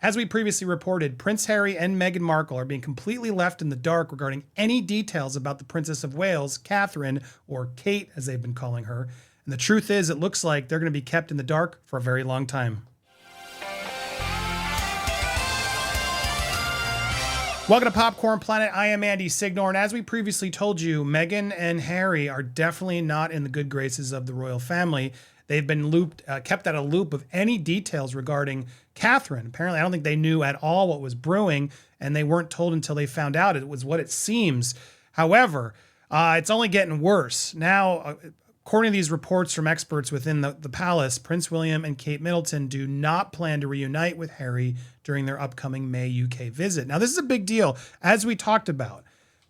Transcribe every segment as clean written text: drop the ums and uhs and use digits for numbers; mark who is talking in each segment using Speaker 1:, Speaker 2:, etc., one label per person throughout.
Speaker 1: As we previously reported, Prince Harry and Meghan Markle are being completely left in the dark regarding any details about the Princess of Wales, Catherine, or Kate, as they've been calling her. And the truth is, it looks like they're going to be kept in the dark for a very long time. Welcome to Popcorn Planet. I am Andy Signor, and as we previously told you, Meghan and Harry are definitely not in the good graces of the royal family. They've been kept out of loop of any details regarding Catherine. Apparently, I don't think they knew at all what was brewing, and they weren't told until they found out it was what it seems. However, it's only getting worse. Now, according to these reports from experts within the palace, Prince William and Kate Middleton do not plan to reunite with Harry during their upcoming May UK visit. Now, this is a big deal. As we talked about,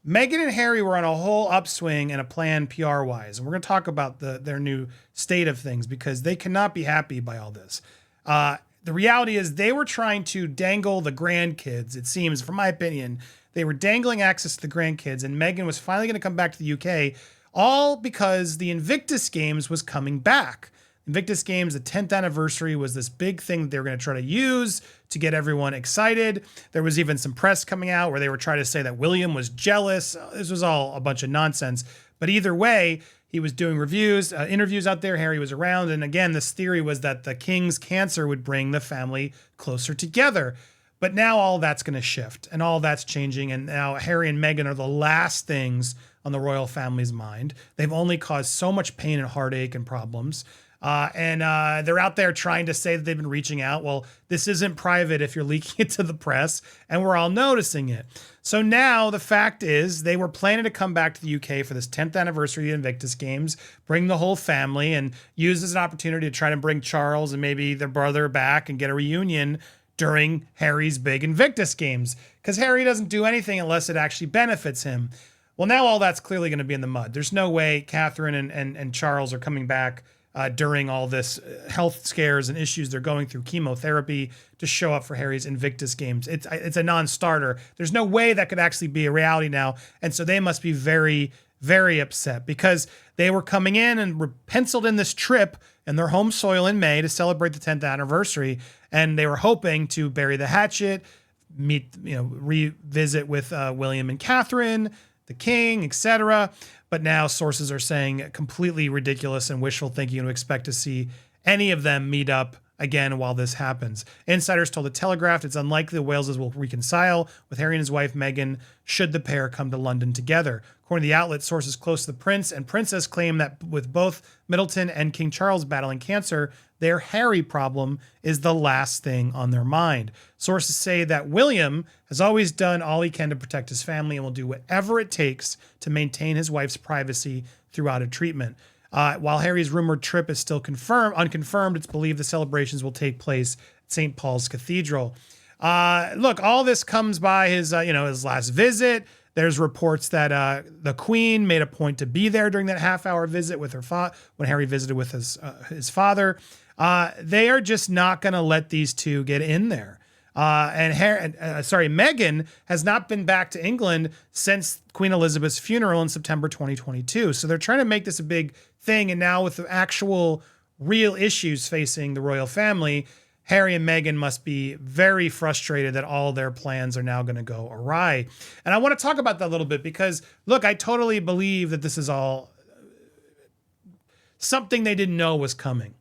Speaker 1: Meghan and Harry were on a whole upswing and a plan PR-wise. And we're going to talk about their new state of things because they cannot be happy by all this. The reality is they were trying to dangle the grandkids, it seems, from my opinion. They were dangling access to the grandkids, and Meghan was finally going to come back to the UK, all because the Invictus Games was coming back. Invictus Games, the 10th anniversary, was this big thing that they were going to try to use to get everyone excited. There was even some press coming out where they were trying to say that William was jealous. This was all a bunch of nonsense. But either way, he was doing interviews out there. Harry was around. And again, this theory was that the king's cancer would bring the family closer together. But now all that's going to shift and all that's changing. And now Harry and Meghan are the last things on the royal family's mind. They've only caused so much pain and heartache and problems. And they're out there trying to say that they've been reaching out. Well, this isn't private if you're leaking it to the press, and we're all noticing it. So now the fact is they were planning to come back to the UK for this 10th anniversary of Invictus Games, bring the whole family, and use this as an opportunity to try to bring Charles and maybe their brother back and get a reunion during Harry's big Invictus Games. Because Harry doesn't do anything unless it actually benefits him. Well, now all that's clearly going to be in the mud. There's no way Catherine and Charles are coming back during all this health scares and issues they're going through, chemotherapy, to show up for Harry's Invictus Games. It's a non-starter. There's no way that could actually be a reality now. And so they must be very, very upset because they were coming in and were penciled in this trip in their home soil in May to celebrate the 10th anniversary. And they were hoping to bury the hatchet, revisit with William and Catherine, the king, etc. But now sources are saying completely ridiculous and wishful thinking to expect to see any of them meet up again while this happens. Insiders told The Telegraph it's unlikely the Waleses will reconcile with Harry and his wife Meghan should the pair come to London together. According to the outlet, sources close to the prince and princess claim that with both Middleton and King Charles battling cancer, their Harry problem is the last thing on their mind. Sources say that William has always done all he can to protect his family and will do whatever it takes to maintain his wife's privacy throughout a treatment. While Harry's rumored trip is still unconfirmed, it's believed the celebrations will take place at St. Paul's Cathedral. Look, all this comes by his last visit. There's reports that the Queen made a point to be there during that half-hour visit with her when Harry visited with his father. They are just not going to let these two get in there. Meghan has not been back to England since Queen Elizabeth's funeral in September 2022. So they're trying to make this a big thing. And now with the actual real issues facing the royal family, Harry and Meghan must be very frustrated that all their plans are now going to go awry. And I want to talk about that a little bit because, look, I totally believe that this is all something they didn't know was coming.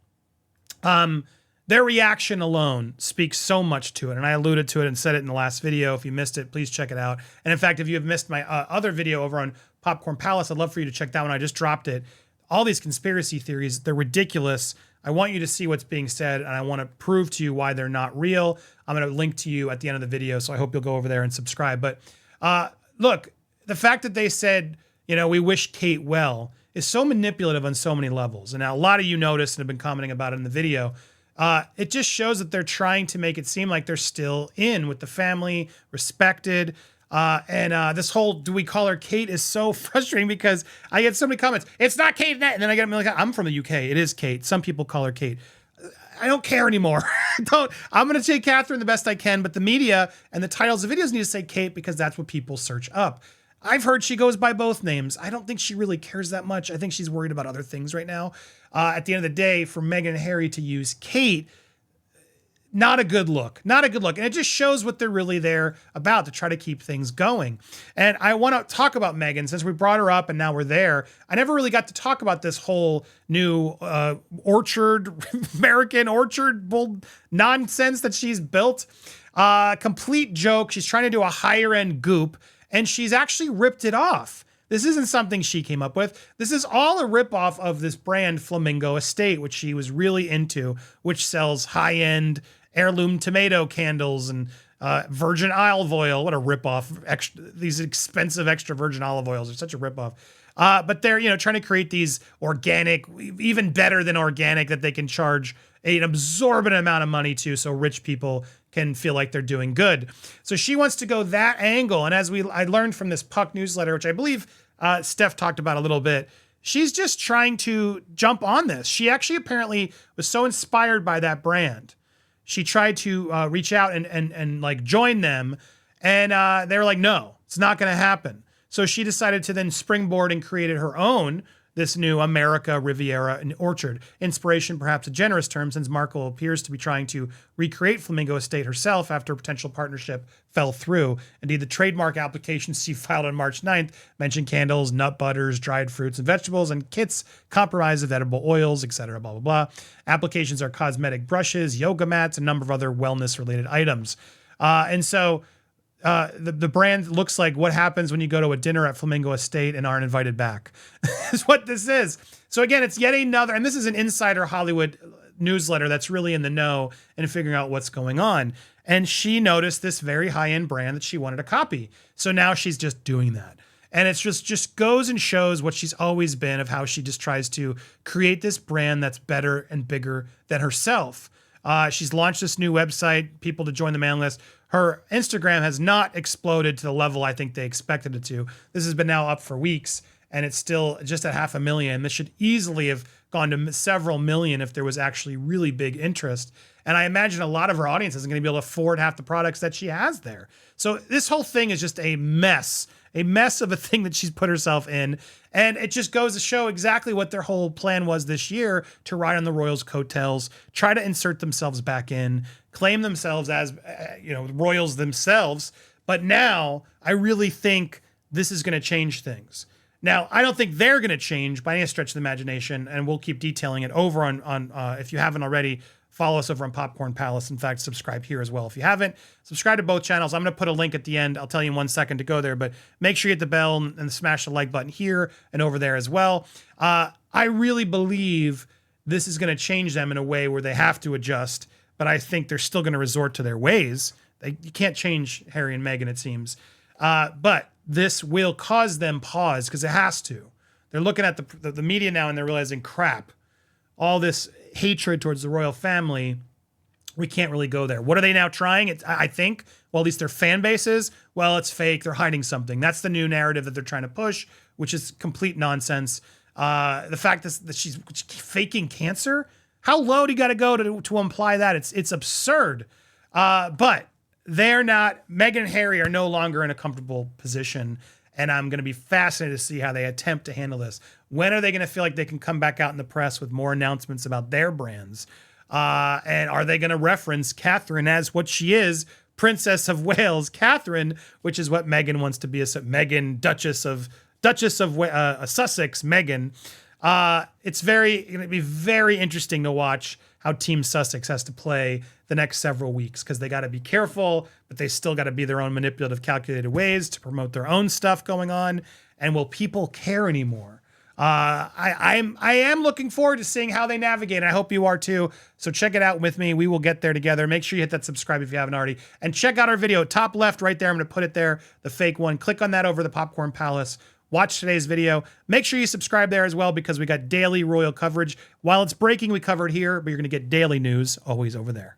Speaker 1: Their reaction alone speaks so much to it. And I alluded to it and said it in the last video. If you missed it, please check it out. And in fact, if you have missed my other video over on Popcorn Palace, I'd love for you to check that one. I just dropped it. All these conspiracy theories, they're ridiculous. I want you to see what's being said, and I want to prove to you why they're not real. I'm going to link to you at the end of the video, so I hope you'll go over there and subscribe. But look, the fact that they said, we wish Kate well is so manipulative on so many levels. And now a lot of you noticed and have been commenting about it in the video. It just shows that they're trying to make it seem like they're still in with the family, respected. And this whole, do we call her Kate, is so frustrating because I get so many comments. It's not Kate. And then I get like, I'm from the UK. It is Kate. Some people call her Kate. I don't care anymore. I'm going to say Catherine the best I can, but the media and the titles of videos need to say Kate because that's what people search up. I've heard she goes by both names. I don't think she really cares that much. I think she's worried about other things right now. At the end of the day, for Meghan and Harry to use Kate not a good look, not a good look. And it just shows what they're really there about, to try to keep things going. And I want to talk about Meghan, since we brought her up and now we're there. I never really got to talk about this whole new orchard, American orchard bull nonsense that she's built. Complete joke. She's trying to do a higher end goop, and she's actually ripped it off. This isn't something she came up with. This is all a ripoff of this brand Flamingo Estate, which she was really into, which sells high-end heirloom tomato candles and virgin olive oil. What a ripoff. These expensive extra virgin olive oils are such a ripoff. But they're, trying to create these organic, even better than organic, that they can charge an absorbent amount of money to, so rich people can feel like they're doing good. So she wants to go that angle. And as I learned from this Puck newsletter, which I believe Steph talked about a little bit, she's just trying to jump on this. She actually apparently was so inspired by that brand. She tried to reach out and like join them. And they were like, no, it's not going to happen. So she decided to then springboard and created her own, this new America Riviera and Orchard. Inspiration, perhaps a generous term, since Markle appears to be trying to recreate Flamingo Estate herself after a potential partnership fell through. Indeed, the trademark application she filed on March 9th mentioned candles, nut butters, dried fruits and vegetables, and kits comprised of edible oils, etc., blah, blah, blah. Applications are cosmetic brushes, yoga mats, and a number of other wellness-related items. The brand looks like what happens when you go to a dinner at Flamingo Estate and aren't invited back. Is what this is. So again, it's yet another, and this is an insider Hollywood newsletter that's really in the know and figuring out what's going on. And she noticed this very high-end brand that she wanted to copy. So now she's just doing that. And it's just goes and shows what she's always been, of how she just tries to create this brand that's better and bigger than herself. She's launched this new website, people to join the mailing list. Her Instagram has not exploded to the level I think they expected it to. This has been now up for weeks, and it's still just at 500,000. This should easily have gone to several million if there was actually really big interest. And I imagine a lot of her audience isn't going to be able to afford half the products that she has there. So this whole thing is just a mess of a thing that she's put herself in. And it just goes to show exactly what their whole plan was this year, to ride on the Royals' coattails, try to insert themselves back in, claim themselves as, Royals themselves. But now I really think this is going to change things. Now, I don't think they're going to change by any stretch of the imagination, and we'll keep detailing it over on if you haven't already, follow us over on Popcorn Palace. In fact, subscribe here as well. If you haven't, subscribe to both channels. I'm going to put a link at the end. I'll tell you in 1 second to go there, but make sure you hit the bell and smash the like button here and over there as well. I really believe this is going to change them in a way where they have to adjust, but I think they're still going to resort to their ways. You can't change Harry and Meghan, it seems. But this will cause them pause, because it has to. They're looking at the media now and they're realizing, crap, all this hatred towards the royal family, we can't really go there. What are they now trying? I think, well, at least their fan base is, well, it's fake. They're hiding something. That's the new narrative that they're trying to push, which is complete nonsense. The fact that she's faking cancer, how low do you got to go to imply that? It's absurd. But they're not, Meghan and Harry are no longer in a comfortable position. And I'm going to be fascinated to see how they attempt to handle this. When are they going to feel like they can come back out in the press with more announcements about their brands? And are they going to reference Catherine as what she is, Princess of Wales, Catherine, which is what Meghan wants to be, Meghan, Duchess of Sussex, Meghan. It's going to be very interesting to watch how Team Sussex has to play the next several weeks, because they got to be careful, but they still got to be their own manipulative, calculated ways to promote their own stuff going on. And will people care anymore? I am looking forward to seeing how they navigate, and I hope you are too. So check it out with me. We will get there together. Make sure you hit that subscribe if you haven't already, and check out our video, top left right there. I'm going to put it there, the fake one. Click on that over the Popcorn Palace. Watch today's video. Make sure you subscribe there as well, because we got daily royal coverage. While it's breaking, we cover it here, but you're going to get daily news always over there.